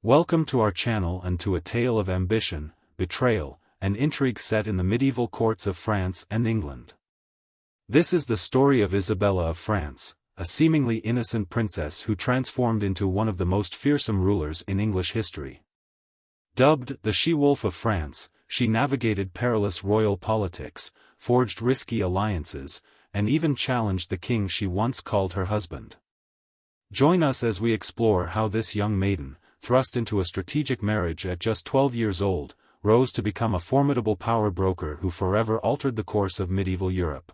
Welcome to our channel and to a tale of ambition, betrayal, and intrigue set in the medieval courts of France and England. This is the story of Isabella of France, a seemingly innocent princess who transformed into one of the most fearsome rulers in English history. Dubbed the She-Wolf of France, she navigated perilous royal politics, forged risky alliances, and even challenged the king she once called her husband. Join us as we explore how this young maiden, thrust into a strategic marriage at just 12 years old, rose to become a formidable power broker who forever altered the course of medieval Europe.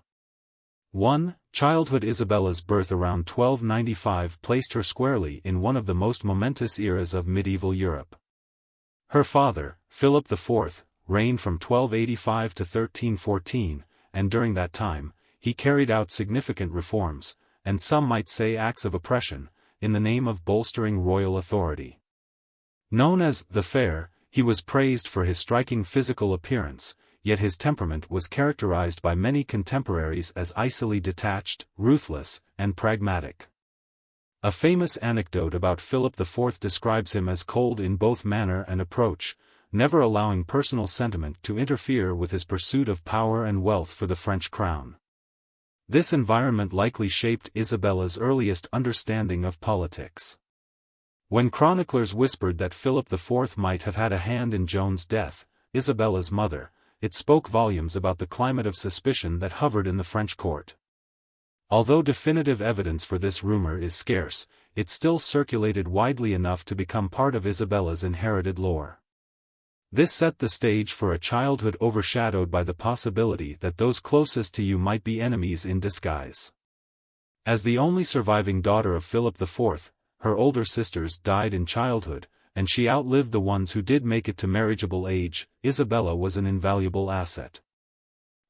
1. Childhood. Isabella's birth around 1295 placed her squarely in one of the most momentous eras of medieval Europe. Her father, Philip IV, reigned from 1285 to 1314, and during that time, he carried out significant reforms, and some might say acts of oppression, in the name of bolstering royal authority. Known as the Fair, he was praised for his striking physical appearance, yet his temperament was characterized by many contemporaries as icily detached, ruthless, and pragmatic. A famous anecdote about Philip IV describes him as cold in both manner and approach, never allowing personal sentiment to interfere with his pursuit of power and wealth for the French crown. This environment likely shaped Isabella's earliest understanding of politics. When chroniclers whispered that Philip IV might have had a hand in Joan's death, Isabella's mother, it spoke volumes about the climate of suspicion that hovered in the French court. Although definitive evidence for this rumor is scarce, it still circulated widely enough to become part of Isabella's inherited lore. This set the stage for a childhood overshadowed by the possibility that those closest to you might be enemies in disguise. As the only surviving daughter of Philip IV, her older sisters died in childhood, and she outlived the ones who did make it to marriageable age. Isabella was an invaluable asset.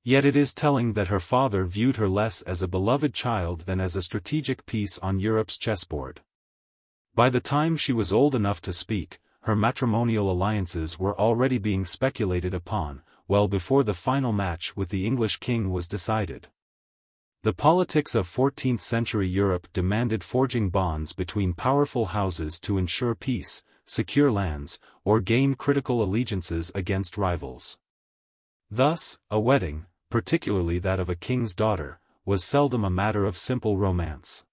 Yet it is telling that her father viewed her less as a beloved child than as a strategic piece on Europe's chessboard. By the time she was old enough to speak, her matrimonial alliances were already being speculated upon, well before the final match with the English king was decided. The politics of 14th-century Europe demanded forging bonds between powerful houses to ensure peace, secure lands, or gain critical allegiances against rivals. Thus, a wedding, particularly that of a king's daughter, was seldom a matter of simple romance.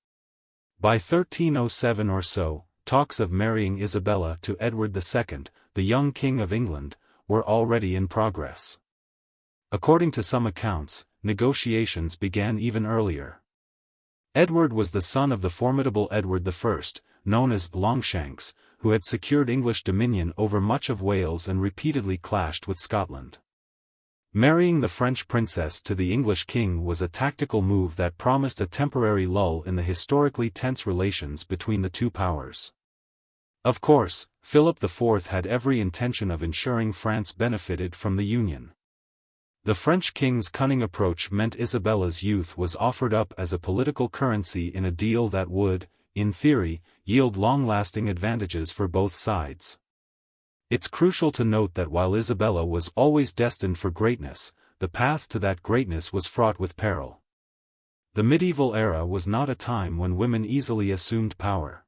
By 1307 or so, talks of marrying Isabella to Edward II, the young king of England, were already in progress. According to some accounts, negotiations began even earlier. Edward was the son of the formidable Edward I, known as Longshanks, who had secured English dominion over much of Wales and repeatedly clashed with Scotland. Marrying the French princess to the English king was a tactical move that promised a temporary lull in the historically tense relations between the two powers. Of course, Philip IV had every intention of ensuring France benefited from the union. The French king's cunning approach meant Isabella's youth was offered up as a political currency in a deal that would, in theory, yield long-lasting advantages for both sides. It's crucial to note that while Isabella was always destined for greatness, the path to that greatness was fraught with peril. The medieval era was not a time when women easily assumed power.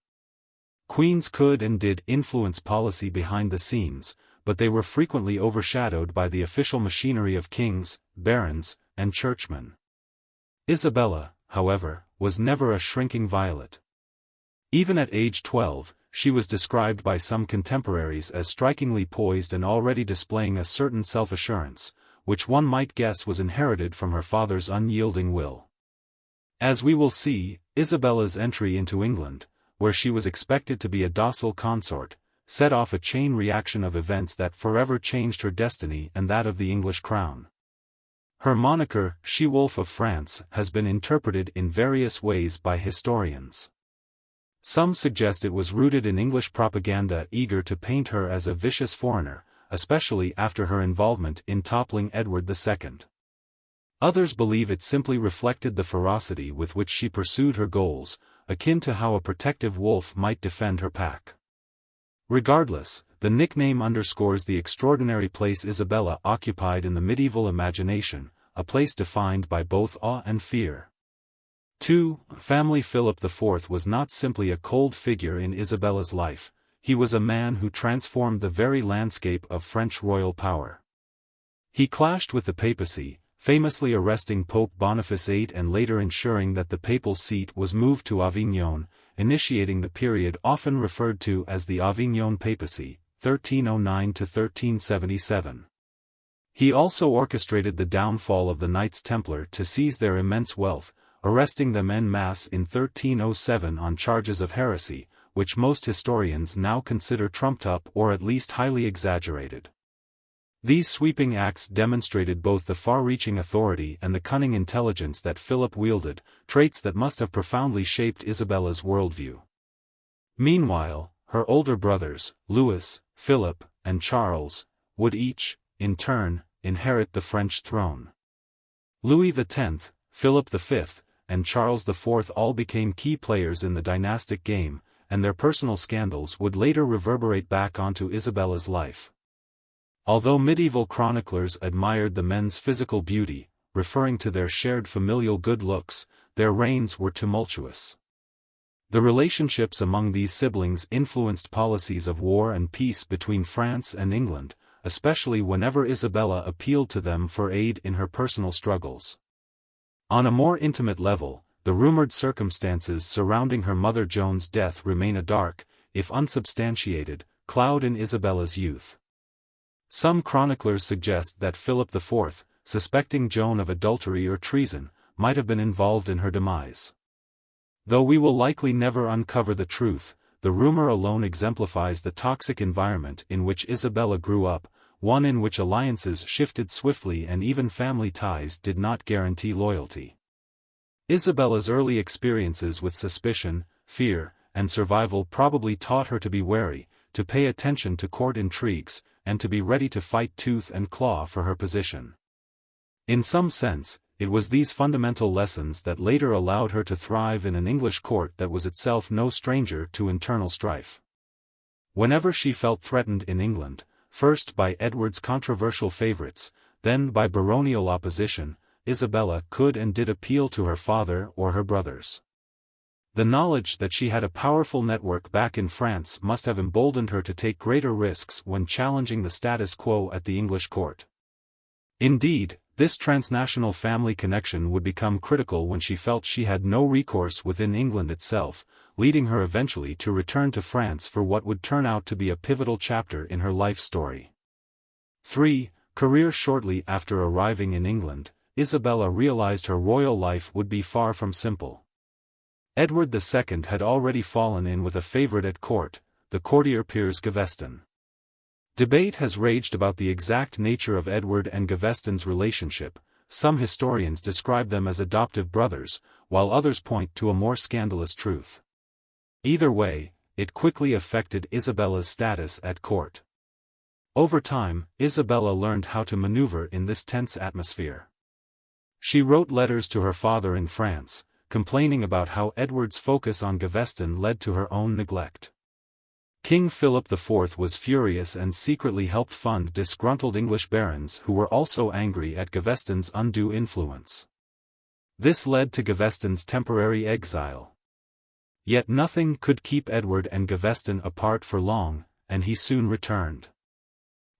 Queens could and did influence policy behind the scenes, but they were frequently overshadowed by the official machinery of kings, barons, and churchmen. Isabella, however, was never a shrinking violet. Even at age 12, she was described by some contemporaries as strikingly poised and already displaying a certain self-assurance, which one might guess was inherited from her father's unyielding will. As we will see, Isabella's entry into England, where she was expected to be a docile consort, set off a chain reaction of events that forever changed her destiny and that of the English crown. Her moniker, She-Wolf of France, has been interpreted in various ways by historians. Some suggest it was rooted in English propaganda eager to paint her as a vicious foreigner, especially after her involvement in toppling Edward II. Others believe it simply reflected the ferocity with which she pursued her goals, akin to how a protective wolf might defend her pack. Regardless, the nickname underscores the extraordinary place Isabella occupied in the medieval imagination, a place defined by both awe and fear. 2. Family. Philip IV was not simply a cold figure in Isabella's life, he was a man who transformed the very landscape of French royal power. He clashed with the papacy, famously arresting Pope Boniface VIII and later ensuring that the papal seat was moved to Avignon, initiating the period often referred to as the Avignon Papacy, 1309 to 1377. He also orchestrated the downfall of the Knights Templar to seize their immense wealth, arresting them en masse in 1307 on charges of heresy, which most historians now consider trumped up or at least highly exaggerated. These sweeping acts demonstrated both the far-reaching authority and the cunning intelligence that Philip wielded, traits that must have profoundly shaped Isabella's worldview. Meanwhile, her older brothers, Louis, Philip, and Charles, would each, in turn, inherit the French throne. Louis X, Philip V, and Charles IV all became key players in the dynastic game, and their personal scandals would later reverberate back onto Isabella's life. Although medieval chroniclers admired the men's physical beauty, referring to their shared familial good looks, their reigns were tumultuous. The relationships among these siblings influenced policies of war and peace between France and England, especially whenever Isabella appealed to them for aid in her personal struggles. On a more intimate level, the rumored circumstances surrounding her mother Joan's death remain a dark, if unsubstantiated, cloud in Isabella's youth. Some chroniclers suggest that Philip IV, suspecting Joan of adultery or treason, might have been involved in her demise. Though we will likely never uncover the truth, the rumor alone exemplifies the toxic environment in which Isabella grew up, one in which alliances shifted swiftly and even family ties did not guarantee loyalty. Isabella's early experiences with suspicion, fear, and survival probably taught her to be wary, to pay attention to court intrigues, and to be ready to fight tooth and claw for her position. In some sense, it was these fundamental lessons that later allowed her to thrive in an English court that was itself no stranger to internal strife. Whenever she felt threatened in England, first by Edward's controversial favorites, then by baronial opposition, Isabella could and did appeal to her father or her brothers. The knowledge that she had a powerful network back in France must have emboldened her to take greater risks when challenging the status quo at the English court. Indeed, this transnational family connection would become critical when she felt she had no recourse within England itself, leading her eventually to return to France for what would turn out to be a pivotal chapter in her life story. 3. Career. Shortly after arriving in England, Isabella realized her royal life would be far from simple. Edward II had already fallen in with a favorite at court, the courtier Piers Gaveston. Debate has raged about the exact nature of Edward and Gaveston's relationship. Some historians describe them as adoptive brothers, while others point to a more scandalous truth. Either way, it quickly affected Isabella's status at court. Over time, Isabella learned how to maneuver in this tense atmosphere. She wrote letters to her father in France, complaining about how Edward's focus on Gaveston led to her own neglect. King Philip IV was furious and secretly helped fund disgruntled English barons who were also angry at Gaveston's undue influence. This led to Gaveston's temporary exile. Yet nothing could keep Edward and Gaveston apart for long, and he soon returned.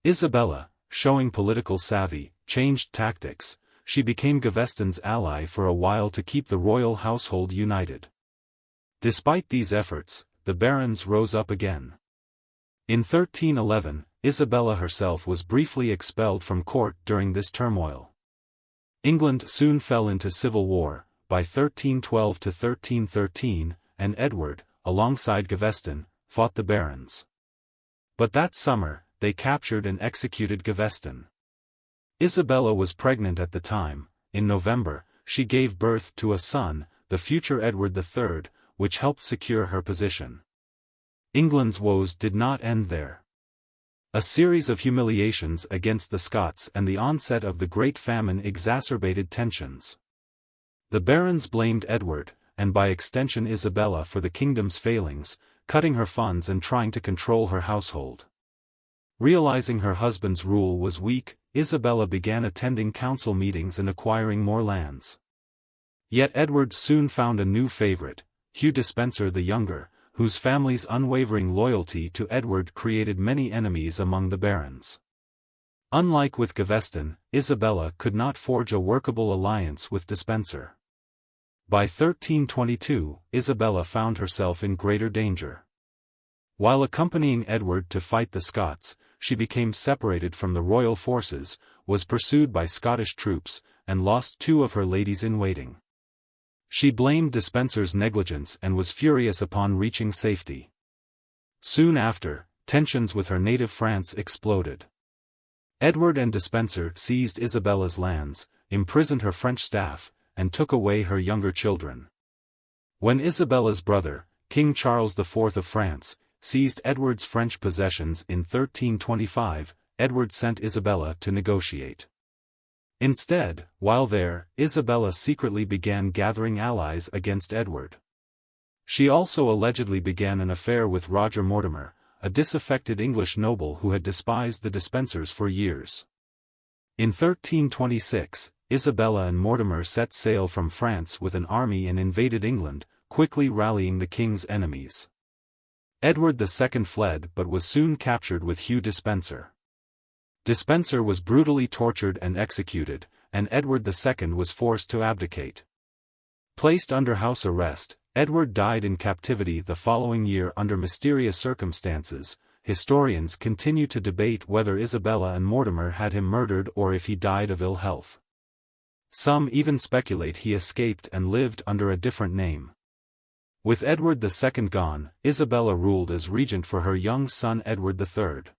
Isabella, showing political savvy, changed tactics. She became Gaveston's ally for a while to keep the royal household united. Despite these efforts, the barons rose up again. In 1311, Isabella herself was briefly expelled from court during this turmoil. England soon fell into civil war, by 1312 to 1313, and Edward, alongside Gaveston, fought the barons. But that summer, they captured and executed Gaveston. Isabella was pregnant at the time. In November, she gave birth to a son, the future Edward III, which helped secure her position. England's woes did not end there. A series of humiliations against the Scots and the onset of the Great Famine exacerbated tensions. The barons blamed Edward, and by extension Isabella, for the kingdom's failings, cutting her funds and trying to control her household. Realizing her husband's rule was weak, Isabella began attending council meetings and acquiring more lands. Yet Edward soon found a new favorite, Hugh Despenser the Younger, whose family's unwavering loyalty to Edward created many enemies among the barons. Unlike with Gaveston, Isabella could not forge a workable alliance with Despenser. By 1322, Isabella found herself in greater danger. While accompanying Edward to fight the Scots, she became separated from the royal forces, was pursued by Scottish troops, and lost 2 of her ladies-in-waiting. She blamed Despenser's negligence and was furious upon reaching safety. Soon after, tensions with her native France exploded. Edward and Despenser seized Isabella's lands, imprisoned her French staff, and took away her younger children. When Isabella's brother, King Charles IV of France, seized Edward's French possessions in 1325, Edward sent Isabella to negotiate. Instead, while there, Isabella secretly began gathering allies against Edward. She also allegedly began an affair with Roger Mortimer, a disaffected English noble who had despised the Despensers for years. In 1326, Isabella and Mortimer set sail from France with an army and invaded England, quickly rallying the king's enemies. Edward II fled but was soon captured with Hugh Despenser. Despenser was brutally tortured and executed, and Edward II was forced to abdicate. Placed under house arrest, Edward died in captivity the following year under mysterious circumstances. Historians continue to debate whether Isabella and Mortimer had him murdered or if he died of ill health. Some even speculate he escaped and lived under a different name. With Edward II gone, Isabella ruled as regent for her young son Edward III.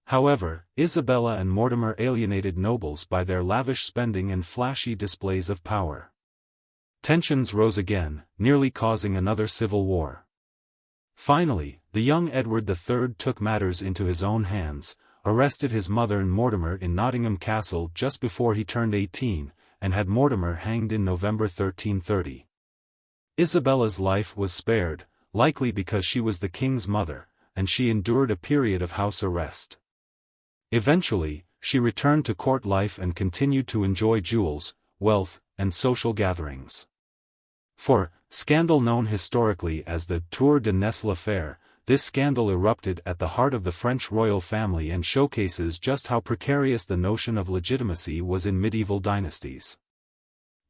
However, Isabella and Mortimer alienated nobles by their lavish spending and flashy displays of power. Tensions rose again, nearly causing another civil war. Finally, the young Edward III took matters into his own hands, arrested his mother and Mortimer in Nottingham Castle just before he turned 18, and had Mortimer hanged in November 1330. Isabella's life was spared, likely because she was the king's mother, and she endured a period of house arrest. Eventually, she returned to court life and continued to enjoy jewels, wealth, and social gatherings. For, scandal known historically as the Tour de Nesle affair, this scandal erupted at the heart of the French royal family and showcases just how precarious the notion of legitimacy was in medieval dynasties.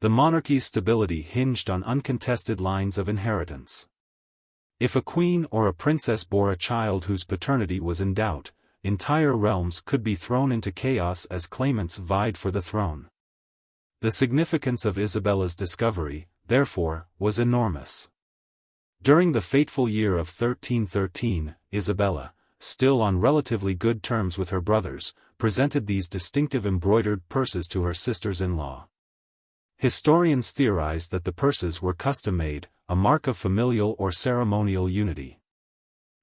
The monarchy's stability hinged on uncontested lines of inheritance. If a queen or a princess bore a child whose paternity was in doubt, entire realms could be thrown into chaos as claimants vied for the throne. The significance of Isabella's discovery, therefore, was enormous. During the fateful year of 1313, Isabella, still on relatively good terms with her brothers, presented these distinctive embroidered purses to her sisters-in-law. Historians theorize that the purses were custom-made, a mark of familial or ceremonial unity.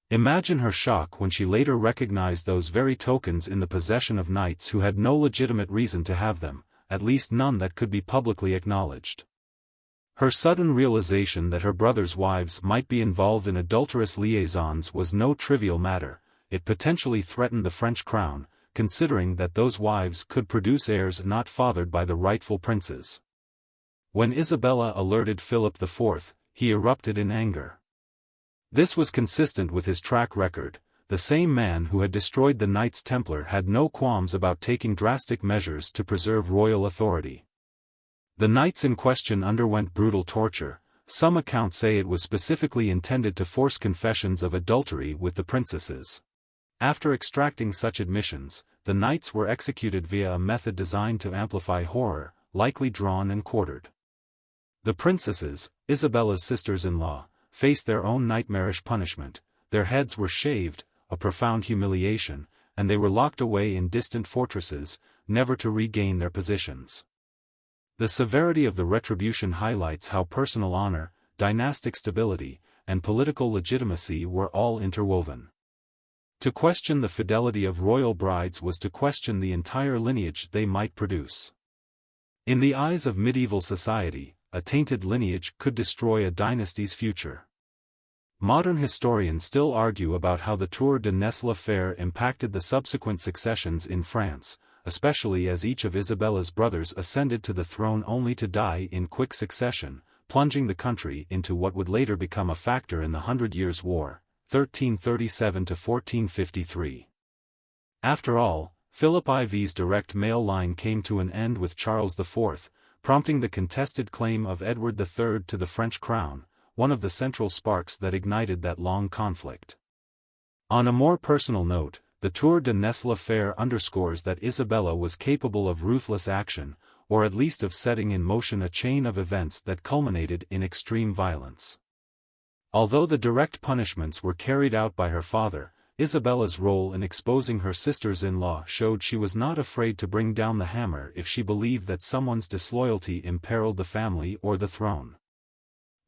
Imagine her shock when she later recognized those very tokens in the possession of knights who had no legitimate reason to have them, at least none that could be publicly acknowledged. Her sudden realization that her brothers' wives might be involved in adulterous liaisons was no trivial matter. It potentially threatened the French crown, considering that those wives could produce heirs not fathered by the rightful princes. When Isabella alerted Philip IV, he erupted in anger. This was consistent with his track record. The same man who had destroyed the Knights Templar had no qualms about taking drastic measures to preserve royal authority. The knights in question underwent brutal torture. Some accounts say it was specifically intended to force confessions of adultery with the princesses. After extracting such admissions, the knights were executed via a method designed to amplify horror, likely drawn and quartered. The princesses, Isabella's sisters-in-law, faced their own nightmarish punishment. Their heads were shaved, a profound humiliation, and they were locked away in distant fortresses, never to regain their positions. The severity of the retribution highlights how personal honor, dynastic stability, and political legitimacy were all interwoven. To question the fidelity of royal brides was to question the entire lineage they might produce. In the eyes of medieval society, a tainted lineage could destroy a dynasty's future. Modern historians still argue about how the Tour de Nesle affair impacted the subsequent successions in France, especially as each of Isabella's brothers ascended to the throne only to die in quick succession, plunging the country into what would later become a factor in the Hundred Years' War, 1337 to 1453. After all, Philip IV's direct male line came to an end with Charles IV, prompting the contested claim of Edward III to the French crown, one of the central sparks that ignited that long conflict. On a more personal note, the Tour de Nesle affair underscores that Isabella was capable of ruthless action, or at least of setting in motion a chain of events that culminated in extreme violence. Although the direct punishments were carried out by her father, Isabella's role in exposing her sisters-in-law showed she was not afraid to bring down the hammer if she believed that someone's disloyalty imperiled the family or the throne.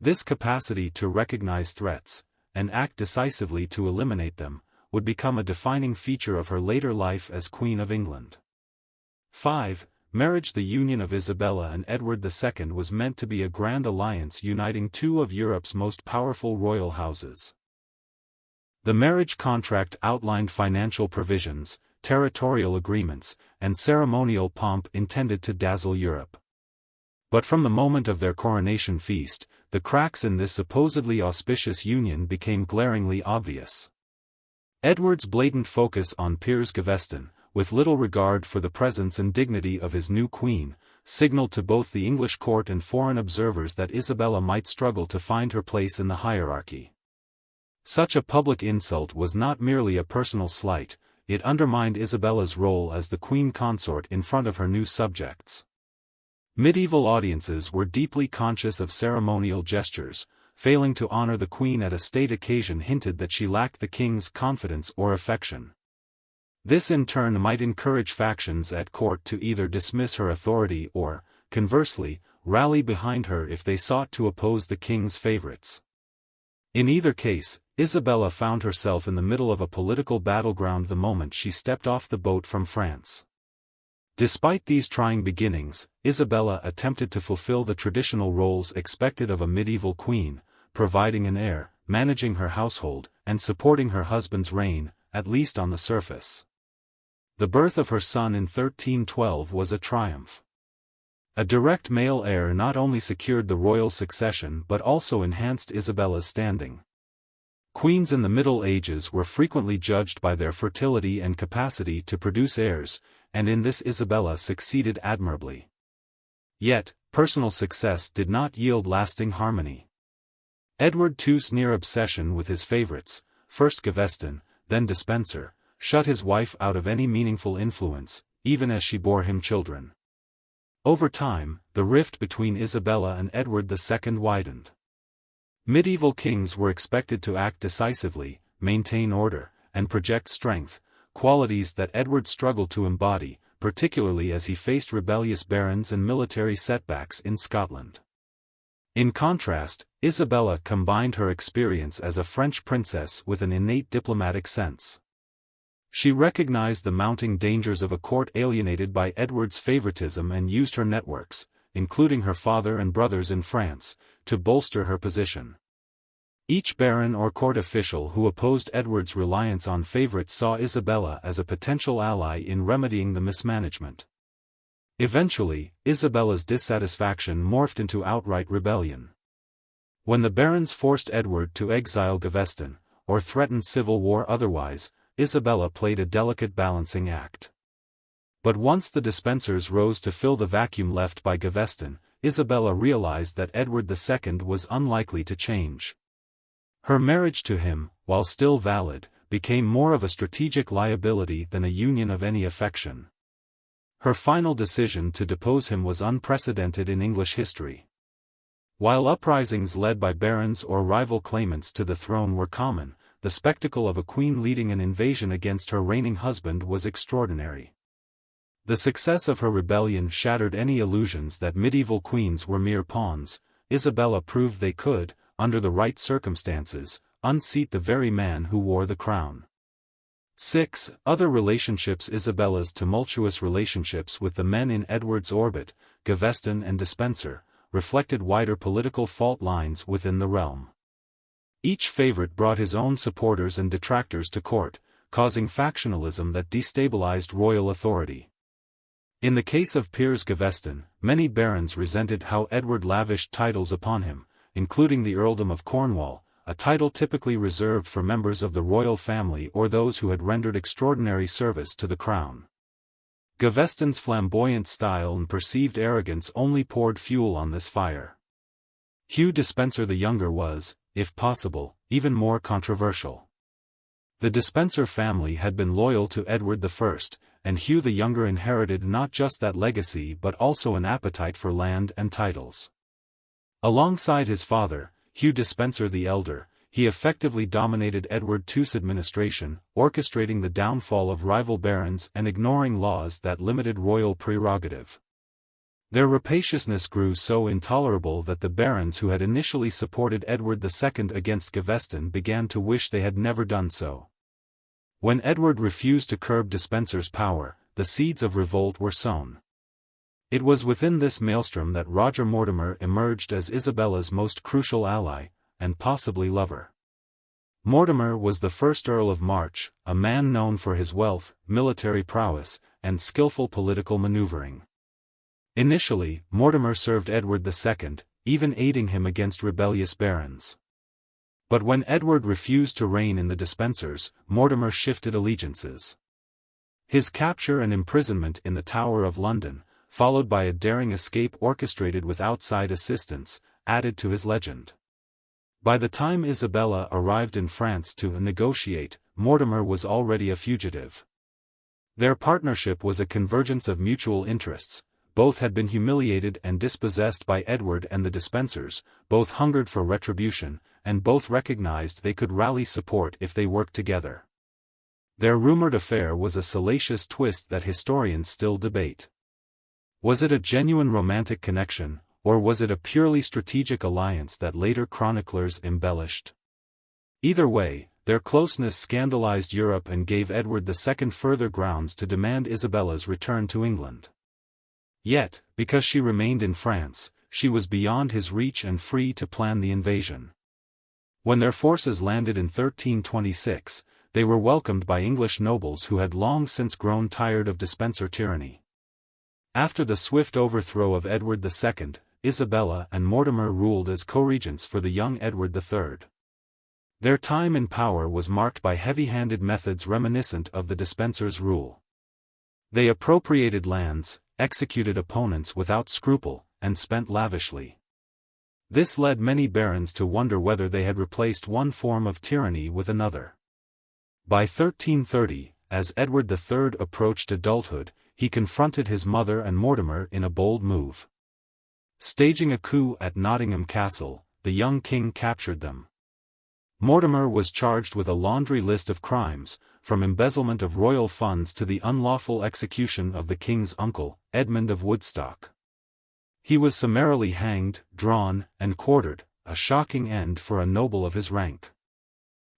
This capacity to recognize threats, and act decisively to eliminate them, would become a defining feature of her later life as Queen of England. 5. Marriage. The union of Isabella and Edward II was meant to be a grand alliance uniting two of Europe's most powerful royal houses. The marriage contract outlined financial provisions, territorial agreements, and ceremonial pomp intended to dazzle Europe. But from the moment of their coronation feast, the cracks in this supposedly auspicious union became glaringly obvious. Edward's blatant focus on Piers Gaveston, with little regard for the presence and dignity of his new queen, signaled to both the English court and foreign observers that Isabella might struggle to find her place in the hierarchy. Such a public insult was not merely a personal slight, it undermined Isabella's role as the queen consort in front of her new subjects. Medieval audiences were deeply conscious of ceremonial gestures. Failing to honor the queen at a state occasion hinted that she lacked the king's confidence or affection. This in turn might encourage factions at court to either dismiss her authority or, conversely, rally behind her if they sought to oppose the king's favorites. In either case, Isabella found herself in the middle of a political battleground the moment she stepped off the boat from France. Despite these trying beginnings, Isabella attempted to fulfill the traditional roles expected of a medieval queen, providing an heir, managing her household, and supporting her husband's reign, at least on the surface. The birth of her son in 1312 was a triumph. A direct male heir not only secured the royal succession but also enhanced Isabella's standing. Queens in the Middle Ages were frequently judged by their fertility and capacity to produce heirs, and in this Isabella succeeded admirably. Yet, personal success did not yield lasting harmony. Edward II's near obsession with his favorites, first Gaveston, then Despenser, shut his wife out of any meaningful influence, even as she bore him children. Over time, the rift between Isabella and Edward II widened. Medieval kings were expected to act decisively, maintain order, and project strength, qualities that Edward struggled to embody, particularly as he faced rebellious barons and military setbacks in Scotland. In contrast, Isabella combined her experience as a French princess with an innate diplomatic sense. She recognized the mounting dangers of a court alienated by Edward's favoritism and used her networks, including her father and brothers in France, to bolster her position. Each baron or court official who opposed Edward's reliance on favorites saw Isabella as a potential ally in remedying the mismanagement. Eventually, Isabella's dissatisfaction morphed into outright rebellion. When the barons forced Edward to exile Gaveston, or threatened civil war otherwise, Isabella played a delicate balancing act. But once the Despensers rose to fill the vacuum left by Gaveston, Isabella realized that Edward II was unlikely to change. Her marriage to him, while still valid, became more of a strategic liability than a union of any affection. Her final decision to depose him was unprecedented in English history. While uprisings led by barons or rival claimants to the throne were common, the spectacle of a queen leading an invasion against her reigning husband was extraordinary. The success of her rebellion shattered any illusions that medieval queens were mere pawns. Isabella proved they could, under the right circumstances, unseat the very man who wore the crown. 6. Other relationships. Isabella's tumultuous relationships with the men in Edward's orbit, Gaveston and Despenser, reflected wider political fault lines within the realm. Each favorite brought his own supporters and detractors to court, causing factionalism that destabilized royal authority. In the case of Piers Gaveston, many barons resented how Edward lavished titles upon him, including the earldom of Cornwall, a title typically reserved for members of the royal family or those who had rendered extraordinary service to the crown. Gaveston's flamboyant style and perceived arrogance only poured fuel on this fire. Hugh Despencer the Younger was, if possible, even more controversial. The Despencer family had been loyal to Edward I, and Hugh the Younger inherited not just that legacy but also an appetite for land and titles. Alongside his father, Hugh Despencer the Elder, he effectively dominated Edward II's administration, orchestrating the downfall of rival barons and ignoring laws that limited royal prerogative. Their rapaciousness grew so intolerable that the barons who had initially supported Edward II against Gaveston began to wish they had never done so. When Edward refused to curb Despencer's power, the seeds of revolt were sown. It was within this maelstrom that Roger Mortimer emerged as Isabella's most crucial ally, and possibly lover. Mortimer was the first Earl of March, a man known for his wealth, military prowess, and skillful political maneuvering. Initially, Mortimer served Edward II, even aiding him against rebellious barons. But when Edward refused to reign in the Despensers, Mortimer shifted allegiances. His capture and imprisonment in the Tower of London, followed by a daring escape orchestrated with outside assistance, added to his legend. By the time Isabella arrived in France to negotiate, Mortimer was already a fugitive. Their partnership was a convergence of mutual interests. Both had been humiliated and dispossessed by Edward and the Despensers, both hungered for retribution, and both recognized they could rally support if they worked together. Their rumored affair was a salacious twist that historians still debate. Was it a genuine romantic connection, or was it a purely strategic alliance that later chroniclers embellished? Either way, their closeness scandalized Europe and gave Edward II further grounds to demand Isabella's return to England. Yet, because she remained in France, she was beyond his reach and free to plan the invasion. When their forces landed in 1326, they were welcomed by English nobles who had long since grown tired of Despencer tyranny. After the swift overthrow of Edward II, Isabella and Mortimer ruled as co-regents for the young Edward III. Their time in power was marked by heavy-handed methods reminiscent of the Despensers' rule. They appropriated lands, executed opponents without scruple, and spent lavishly. This led many barons to wonder whether they had replaced one form of tyranny with another. By 1330, as Edward III approached adulthood, he confronted his mother and Mortimer in a bold move. Staging a coup at Nottingham Castle, the young king captured them. Mortimer was charged with a laundry list of crimes, from embezzlement of royal funds to the unlawful execution of the king's uncle, Edmund of Woodstock. He was summarily hanged, drawn, and quartered, a shocking end for a noble of his rank.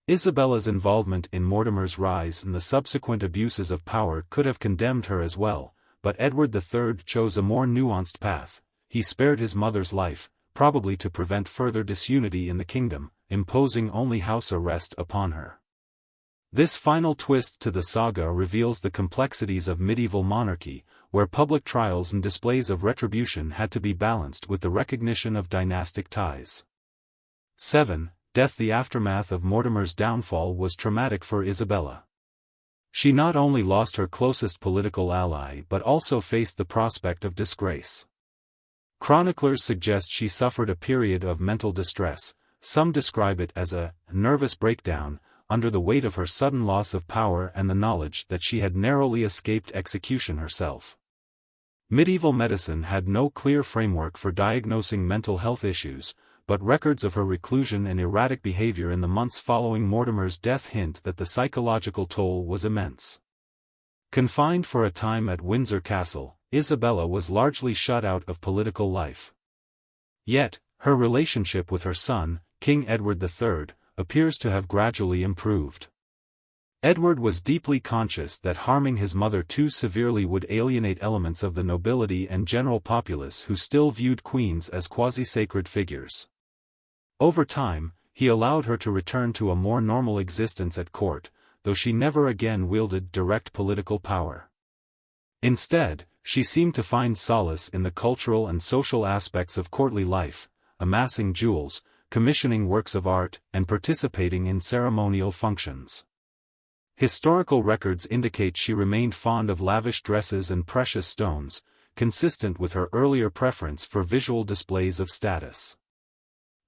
Isabella's involvement in Mortimer's rise and the subsequent abuses of power could have condemned her as well, but Edward III chose a more nuanced path. He spared his mother's life, probably to prevent further disunity in the kingdom, imposing only house arrest upon her. This final twist to the saga reveals the complexities of medieval monarchy, where public trials and displays of retribution had to be balanced with the recognition of dynastic ties. 7. Death. The aftermath of Mortimer's downfall was traumatic for Isabella. She not only lost her closest political ally but also faced the prospect of disgrace. Chroniclers suggest she suffered a period of mental distress. Some describe it as a nervous breakdown, under the weight of her sudden loss of power and the knowledge that she had narrowly escaped execution herself. Medieval medicine had no clear framework for diagnosing mental health issues, but records of her reclusion and erratic behavior in the months following Mortimer's death hint that the psychological toll was immense. Confined for a time at Windsor Castle, Isabella was largely shut out of political life. Yet, her relationship with her son, King Edward III, appears to have gradually improved. Edward was deeply conscious that harming his mother too severely would alienate elements of the nobility and general populace who still viewed queens as quasi-sacred figures. Over time, he allowed her to return to a more normal existence at court, though she never again wielded direct political power. Instead, she seemed to find solace in the cultural and social aspects of courtly life, amassing jewels, commissioning works of art, and participating in ceremonial functions. Historical records indicate she remained fond of lavish dresses and precious stones, consistent with her earlier preference for visual displays of status.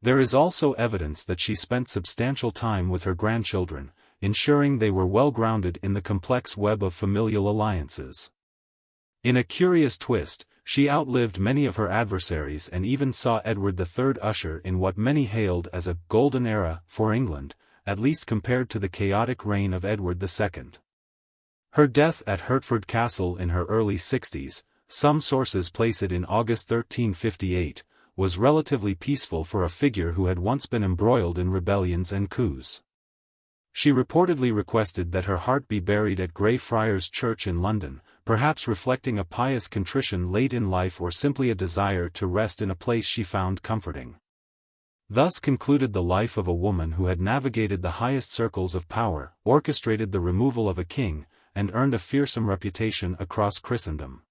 There is also evidence that she spent substantial time with her grandchildren, ensuring they were well grounded in the complex web of familial alliances. In a curious twist, she outlived many of her adversaries and even saw Edward III usher in what many hailed as a golden era for England, at least compared to the chaotic reign of Edward II. Her death at Hertford Castle in her early 60s, some sources place it in August 1358, was relatively peaceful for a figure who had once been embroiled in rebellions and coups. She reportedly requested that her heart be buried at Greyfriars Church in London, perhaps reflecting a pious contrition late in life or simply a desire to rest in a place she found comforting. Thus concluded the life of a woman who had navigated the highest circles of power, orchestrated the removal of a king, and earned a fearsome reputation across Christendom.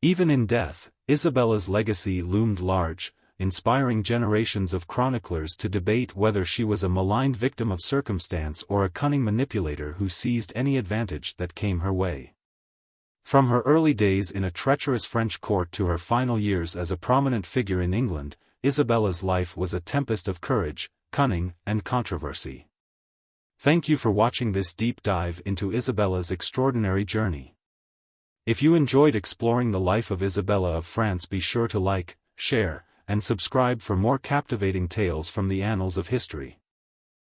Even in death, Isabella's legacy loomed large, inspiring generations of chroniclers to debate whether she was a maligned victim of circumstance or a cunning manipulator who seized any advantage that came her way. From her early days in a treacherous French court to her final years as a prominent figure in England, Isabella's life was a tempest of courage, cunning, and controversy. Thank you for watching this deep dive into Isabella's extraordinary journey. If you enjoyed exploring the life of Isabella of France, be sure to like, share, and subscribe for more captivating tales from the annals of history.